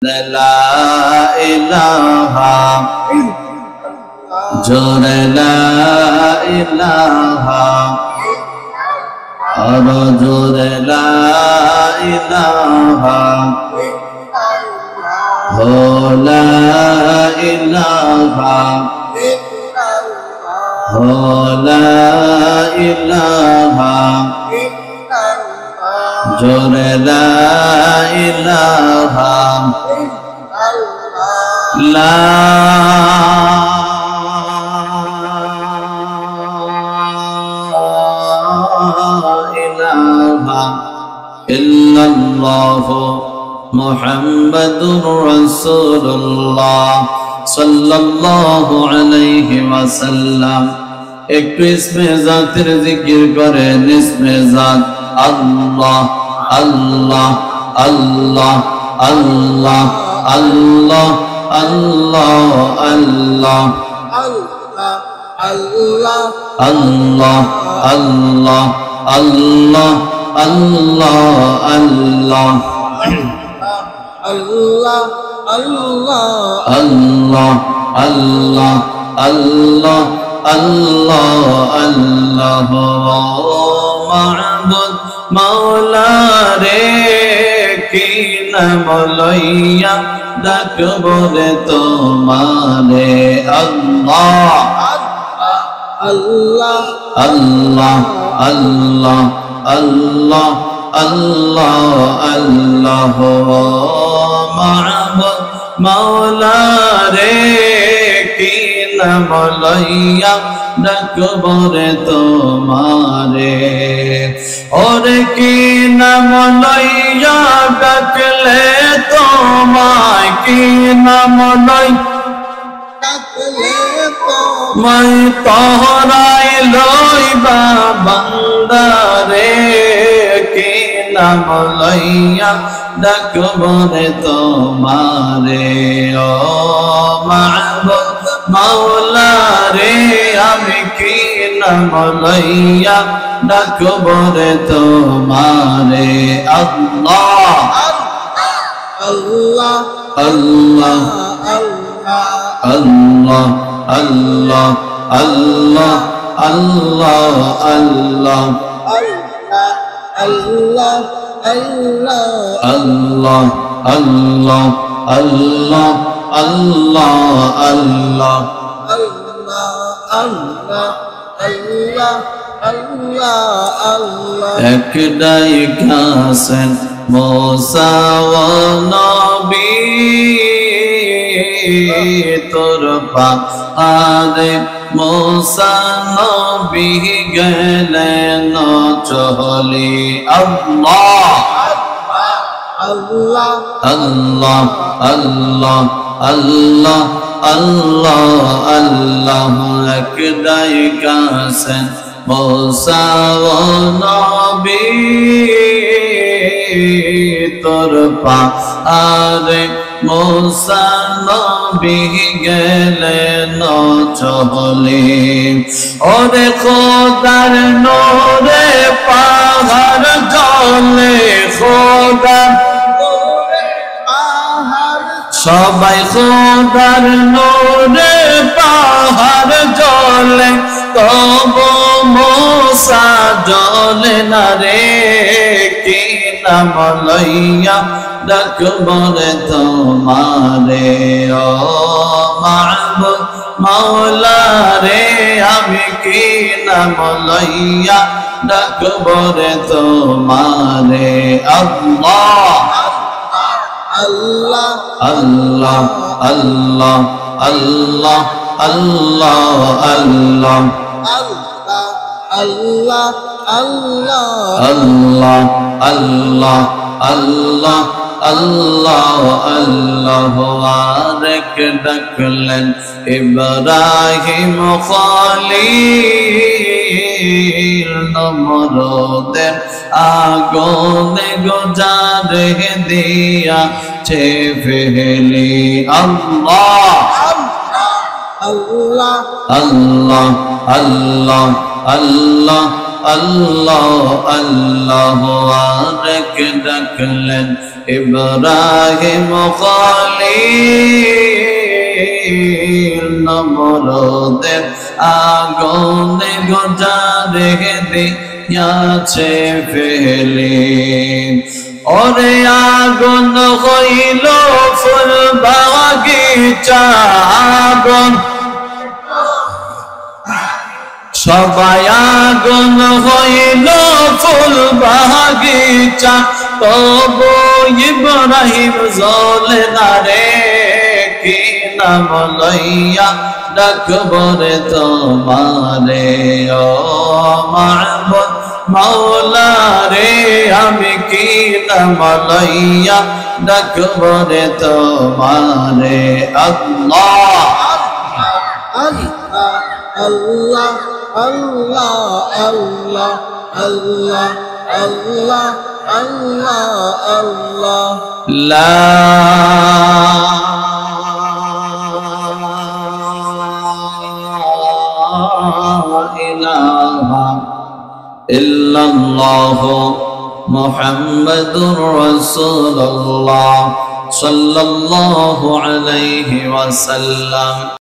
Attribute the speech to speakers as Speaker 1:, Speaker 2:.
Speaker 1: لا إله جور لا إله أرجور لا إله هو لا إله هو لا إله جور لا إله لا إله إلا الله محمد رسول الله صلى الله عليه وسلم एक इसमें ज़ातिर ज़िक्र करे इसमें ज़ात अल्लाह अल्लाह अल्लाह अल्लाह अल्लाह अल्लाह अल्लाह अल्लाह अल्लाह अल्लाह अल्लाह अल्लाह अल्लाह अल्लाह अल्लाह अल्लाह अल्लाह अल्लाह अल्लाह माबूद मौला रे की नाम लइया डाकबो रे तुम्हारे अल्लाह अल्लाह अल्लाह अल्लाह अल्लाह अल्लाह अल्लाह माबूद मौला रे की नाम लइया डाकबो रे तुम्हारे और की नाम लइया डाकले तुम्हारे की नाम लइया मैं तोहराई लइबा बंदा रे की नाम लइया डाकबो रे तुम्हारे ओ माबूद मौला रे আমি কি নাম লইয়া ডাকবো রে তোমারে আল্লাহ আল্লাহ আল্লাহ আল্লাহ আল্লাহ আল্লাহ আল্লাহ আল্লাহ আল্লাহ আল্লাহ আল্লাহ আল্লাহ আল্লাহ আল্লাহ এক ডাইকাছেন মুসা ও নবী তোর পাহাড়ে মুসা নবী গেলেন চলে আল্লাহ আল্লাহ আল্লাহ আল্লাহ আল্লাহ আল্লাহ আল্লাহ এক ডাইকাছেন মুসা ও নবী তোর পাহাড়ে মুসা নবী গেলেন চলে ওরে খোদার নূরে পাহাড় জ্বলে খোদার সবাই খোদার নূরে পাহাড় জ্বলে তবু মুসা জ্বলে না রে কি নাম লইয়া ডাকবো রে তোমারে ও মাবুদ মৌলা রে আমি কি নাম লইয়া ডাকবো রে তোমারে আল্লাহ Allah Allah Allah Allah Allah Allah Allah Allah Allah Allah Allah Allah arek daklen Ibrahim Khalil Namruder agone gojare diya che fehli Allah Allah Allah Allah Allah Allah Allah arek daklen Ibrahim Khalil নমরুদের আগুনে গোজারে দিয়াছে ফেলে ওরে আগুন হইল ফুল বাগিচা আগুন সবাই আগুন হইল ফুল বাগিচা তবু ইব্রাহিম জ্বলে না রে কি নাম লইয়া ডাকবরে তোমারে ও মাহবুব মাওলা রে আমি কি নাম লইয়া ডাকবরে তোমারে আল্লাহ
Speaker 2: আল্লাহ আল্লাহ আল্লাহ আল্লাহ আল্লাহ আল্লাহ আল্লাহ আল্লাহ
Speaker 1: লা ইলাহা ইল্লাল্লাহ মুহাম্মাদুর রাসূলুল্লাহ সাল্লাল্লাহু আলাইহি ওয়াসাল্লাম।